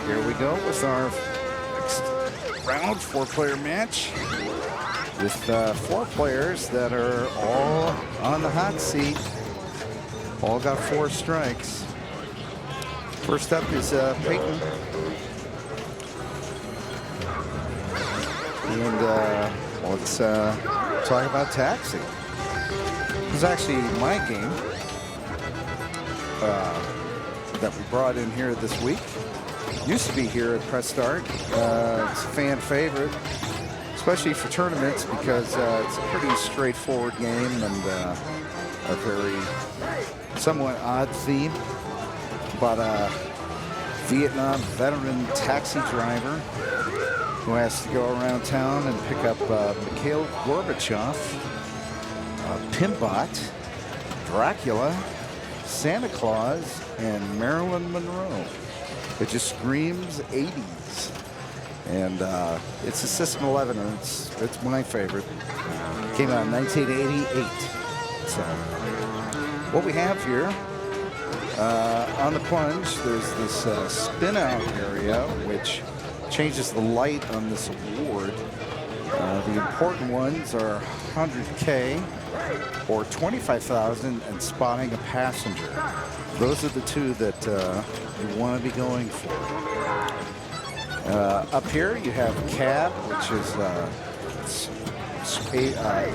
here we go with our next round 4-player match with 4 players that are all on the hot seat. All got 4 strikes. First up is Peyton. And let's talk about Taxi. This is actually my game that we brought in here this week. Used to be here at Press Start. It's a fan favorite, especially for tournaments, because it's a pretty straightforward game and a very somewhat odd theme about a Vietnam veteran taxi driver who has to go around town and pick up Mikhail Gorbachev, Pinball, Dracula, Santa Claus, and Marilyn Monroe. It just screams 80s. And it's a System 11, and it's my favorite. Came out in 1988. So what we have here on the plunge, there's this spin out area which changes the light on this award. The important ones are 100K or 25,000 and spotting a passenger. Those are the 2 that you want to be going for. Up here you have cab, which is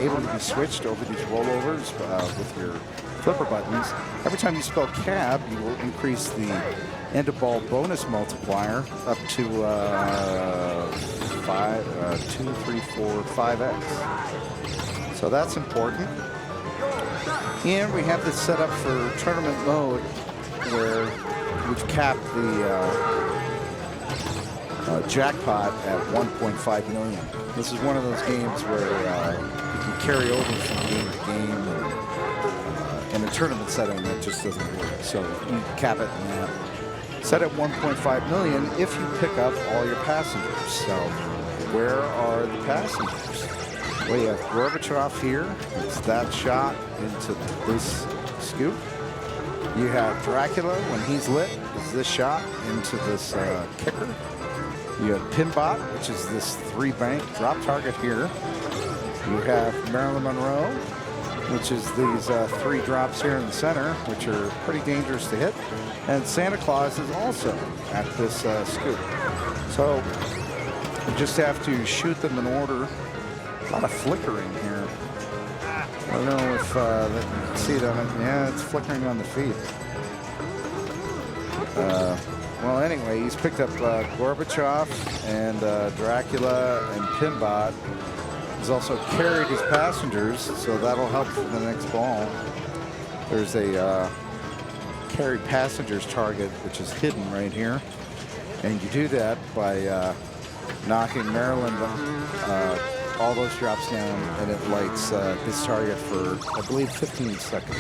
able to be switched over these rollovers with your flipper buttons. Every time you spell cab, you will increase the end of ball bonus multiplier up to 2, 3, 4, 5x. So that's important. And we have this set up for tournament mode where we've capped the jackpot at 1.5 million. This is one of those games where you can carry over from game to game. In a tournament setting, that just doesn't work. So you cap it in that. Set at 1.5 million if you pick up all your passengers. So where are the passengers? Well, you have Gorbachev here. It's that shot into this scoop. You have Dracula when he's lit. Is this shot into this kicker. You have Pinball, which is this 3-bank drop target here. You have Marilyn Monroe, which is these 3 drops here in the center, which are pretty dangerous to hit. And Santa Claus is also at this scoop. So you just have to shoot them in order. A lot of flickering here. I don't know if you can see that. Yeah, it's flickering on the feed. Well, anyway, he's picked up Gorbachev and Dracula and Pinball. He's also carried his passengers, so that'll help for the next ball. There's a carried passengers target, which is hidden right here. And you do that by knocking Maryland all those drops down, and it lights his target for, I believe, 15 seconds.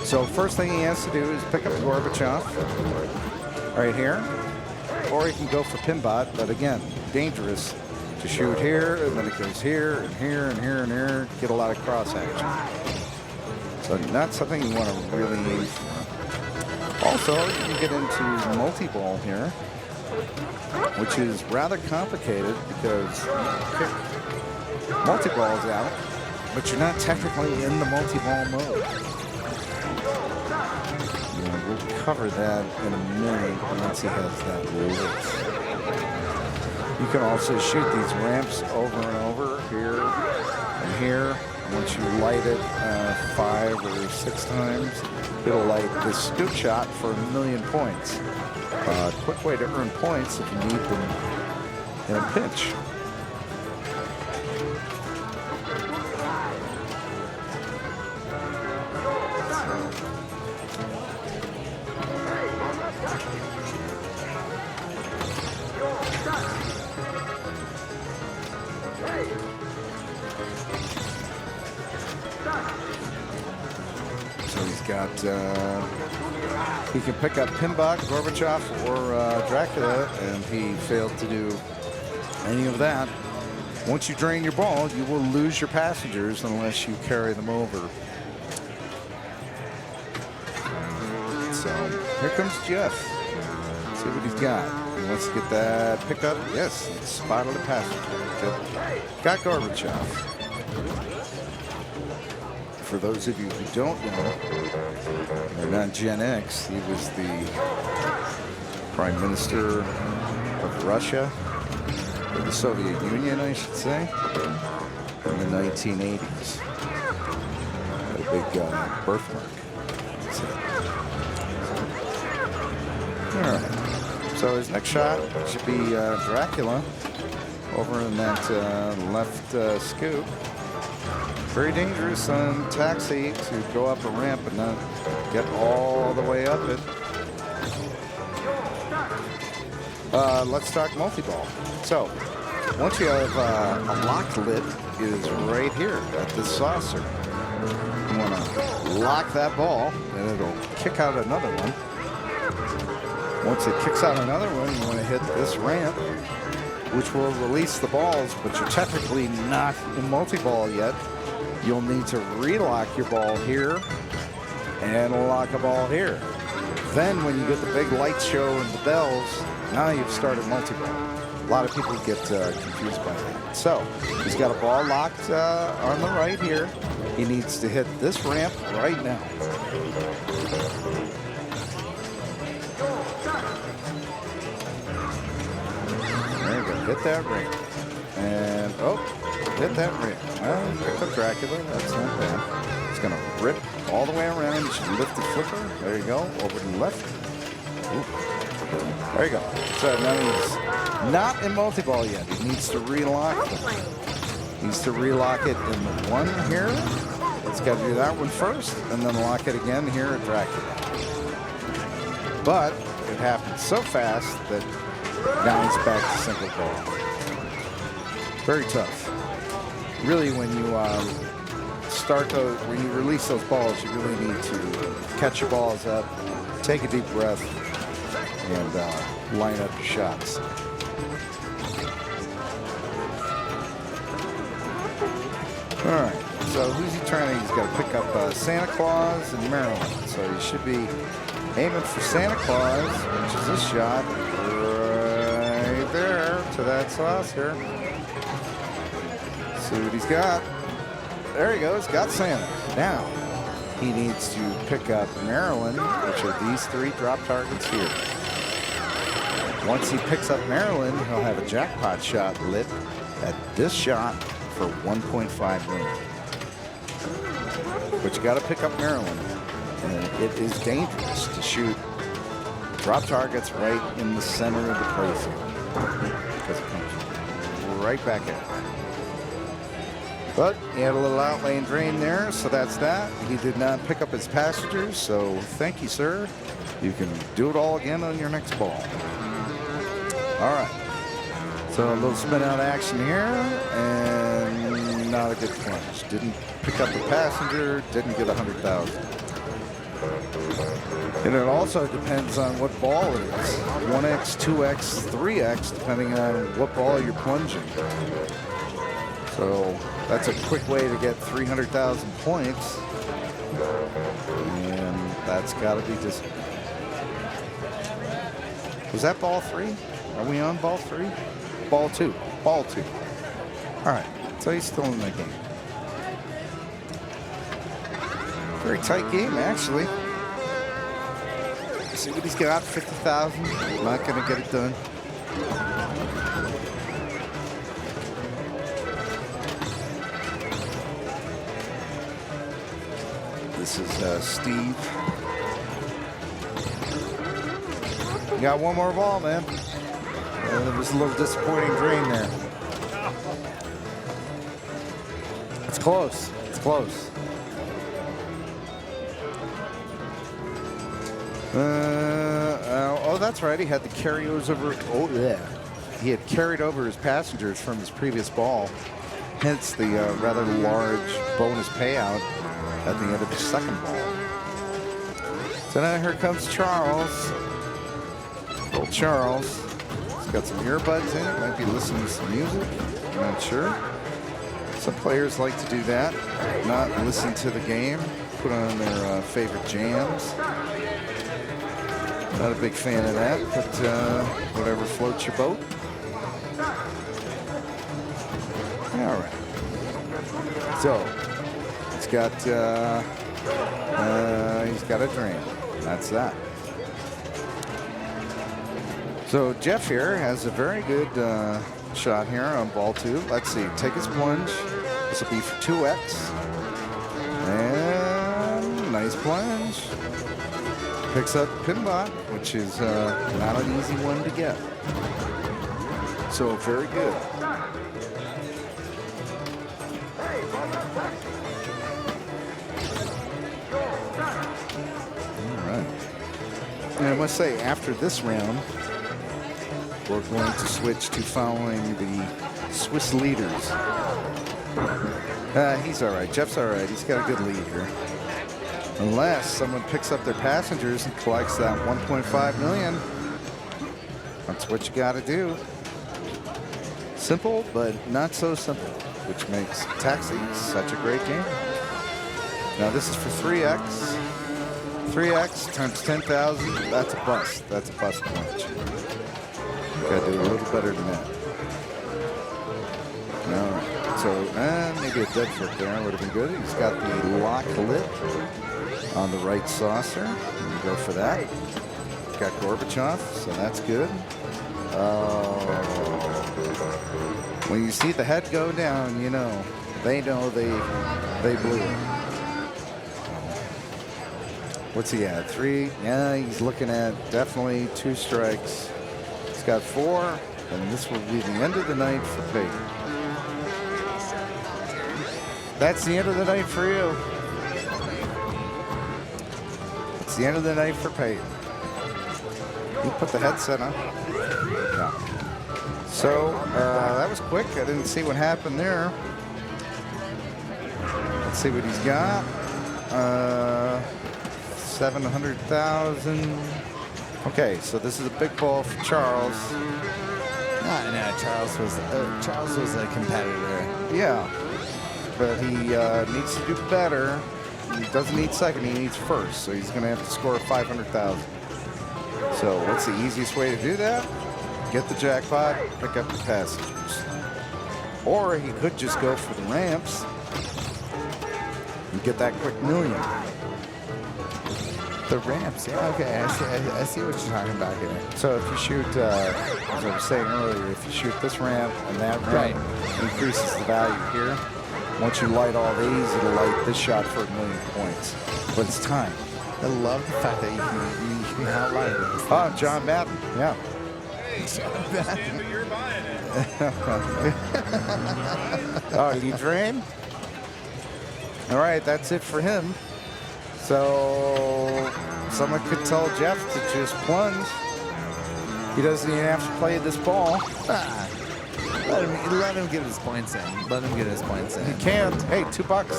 So first thing he has to do is pick up Gorbachev right here, or he can go for Pinball, but again, dangerous to shoot here, and then it goes here, and here, and here, and here, get a lot of cross action. So not something you want to really aim for. Also, you can get into multi-ball here, which is rather complicated because you pick multi-balls out, but you're not technically in the multi-ball mode. We'll cover that in a minute once he has that lit. You can also shoot these ramps over and over, here and here. Once you light it 5 or 6 times, it'll light this scoop shot for 1,000,000 points. Quick way to earn points if you need them in a pinch. He can pick up Pinball, Gorbachev, or Dracula, and he failed to do any of that. Once you drain your ball, you will lose your passengers unless you carry them over. So here comes Jeff. See what he's got. He wants to get that pickup. Yes, spotted the passenger. Got Gorbachev. For those of you who don't know, or not Gen X, he was the Prime Minister of Russia, or the Soviet Union, I should say, in the 1980s. Had a big birthmark. All right. So his next shot should be Dracula over in that left scoop. Very dangerous on taxi to go up a ramp and not get all the way up it. Let's talk multi-ball. So once you have a lock lid is right here at this saucer. You want to lock that ball and it'll kick out another one. Once it kicks out another one, you want to hit this ramp, which will release the balls, but you're technically not in multi-ball yet. You'll need to relock your ball here and lock a ball here. Then when you get the big lights show and the bells, now you've started multi-ball. A lot of people get confused by that. So he's got a ball locked on the right here. He needs to hit this ramp right now. There you go. Hit that ramp. And, oh, hit that ramp. Well, picked up Dracula. That's not bad. It's going to rip all the way around. You should lift the flipper. There you go. Over to the left. Ooh. There you go. So now he's not in multi-ball yet. He needs to relock them. He needs to relock it in the one here. Let's got to do that one first, and then lock it again here at Dracula. But it happened so fast that now he's back to single ball. Very tough. Really, when you when you release those balls, you really need to catch your balls up, take a deep breath, and line up your shots. All right. So who's he trying to? He's got to pick up Santa Claus and Maryland. So he should be aiming for Santa Claus, which is this shot right there to that saucer. See what he's got. There he goes. Got Santa. Now he needs to pick up Maryland, which are these three drop targets here. Once he picks up Maryland, he'll have a jackpot shot lit at this shot for 1.5 million. But you got to pick up Maryland, and it is dangerous to shoot drop targets right in the center of the playfield because it comes right back at you. But he had a little outlane drain there, so that's that. He did not pick up his passengers, so thank you, sir. You can do it all again on your next ball. All right. So a little spin out action here, and not a good plunge. Didn't pick up the passenger, didn't get 100,000. And it also depends on what ball it is. 1X, 2X, 3X, depending on what ball you're plunging. So that's a quick way to get 300,000 points. And that's got to be just... Was that ball 3? Are we on ball 3? Ball 2. Ball 2. All right. So he's still in the game. Very tight game, actually. See what he's got, 50,000. Not going to get it done. This is Steve. You got one more ball, man. There was a little disappointing drain there. It's close. It's close. Oh, that's right. He had the carryovers over. Oh, yeah. He had carried over his passengers from his previous ball. Hence the rather large bonus payout at the end of the second ball. So now here comes Charles. Old Charles. He's got some earbuds in it. Might be listening to some music. I'm not sure. Some players like to do that. Not listen to the game. Put on their favorite jams. Not a big fan of that, but whatever floats your boat. All right. So he's got a drain. That's that. So Jeff here has a very good shot here on ball 2. Let's see. Take his plunge. This will be for 2x. And nice plunge. Picks up Pinball, which is not an easy one to get. So very good. All right. And I must say, after this round, we're going to switch to following the Swiss leaders. He's all right. Jeff's all right. He's got a good lead here. Unless someone picks up their passengers and collects that 1.5 million. That's what you got to do. Simple, but not so simple, which makes Taxi such a great game. Now this is for 3x. 3x times 10,000. That's a bust. That's a bust punch. Got to do a little better than that. All right. So maybe a dead flip there would have been good. He's got the lock lip on the right saucer. We go for that. Got Gorbachev, so that's good. When you see the head go down, you know they blew it. What's he at? 3? Yeah, he's looking at definitely 2 strikes. He's got 4, and this will be the end of the night for Peyton. That's the end of the night for you. It's the end of the night for Peyton. You put the headset on. Yeah. So that was quick. I didn't see what happened there. Let's see what he's got. 700,000. Okay, so this is a big ball for Charles. No, Charles was a competitor. Yeah, but he needs to do better. He doesn't need second, he needs first. So he's going to have to score 500,000. So what's the easiest way to do that? Get the jackpot, pick up the passengers. Or he could just go for the ramps and get that quick million. The ramps, yeah, okay, I see what you're talking about here. So if you shoot, as I was saying earlier, if you shoot this ramp and that ramp, increases the value here. Once you light all these, it'll light this shot for 1,000,000 points. But it's time. I love the fact that you can outline it. Oh, John Madden, yeah. John Madden. You're buying it. Oh, did he drain? All right, that's it for him. So someone could tell Jeff to just plunge. He doesn't even have to play this ball. Let him get his points in. Let him get his points in. He can't. Hey, $2.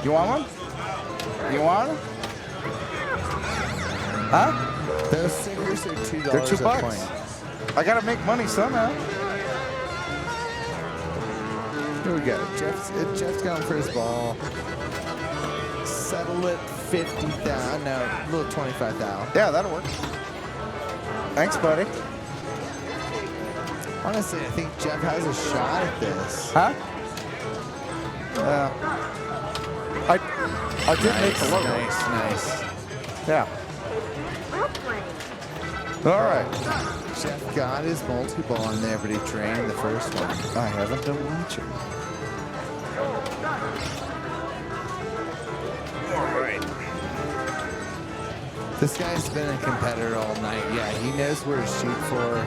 You want one? You want one? Huh? Those stickers are $2. They're $2. I gotta make money somehow. Here we go. Jeff's going for his ball. Settle it 50,000. No, a little 25,000. Yeah, that'll work. Thanks, buddy. Honestly, I think Jeff has a shot at this. Huh? I did make the logo. Nice. Yeah. All right. Jeff got his multi-ball in there, but he drained the first one. I haven't been watching. All right. This guy's been a competitor all night. Yeah, he knows where to shoot for.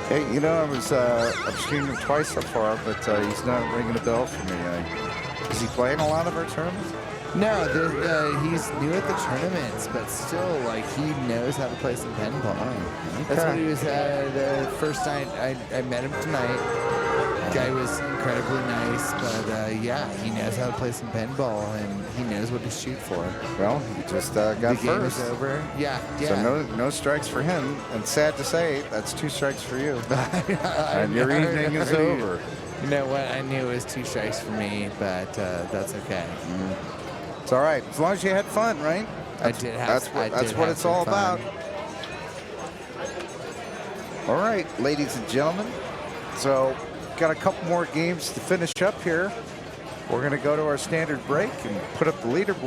Hey, you know, I've streamed him twice so far, but he's not ringing a bell for me. Is he playing a lot of our tournaments? No, he's new at the tournaments, but still, like, he knows how to play some pinball. Okay. That's what he was at the first night. I met him tonight. Guy was incredibly nice, but yeah, he knows how to play some pinball, and he knows what to shoot for. Well, he just got the game first. is over. Yeah. So no strikes for him, and sad to say, that's 2 strikes for you. And your evening is over. You know what? I knew it was 2 strikes for me, but that's okay. It's all right, as long as you had fun, right? I did have. That's what it's all about. All right, ladies and gentlemen. So, got a couple more games to finish up here. We're going to go to our standard break and put up the leaderboard.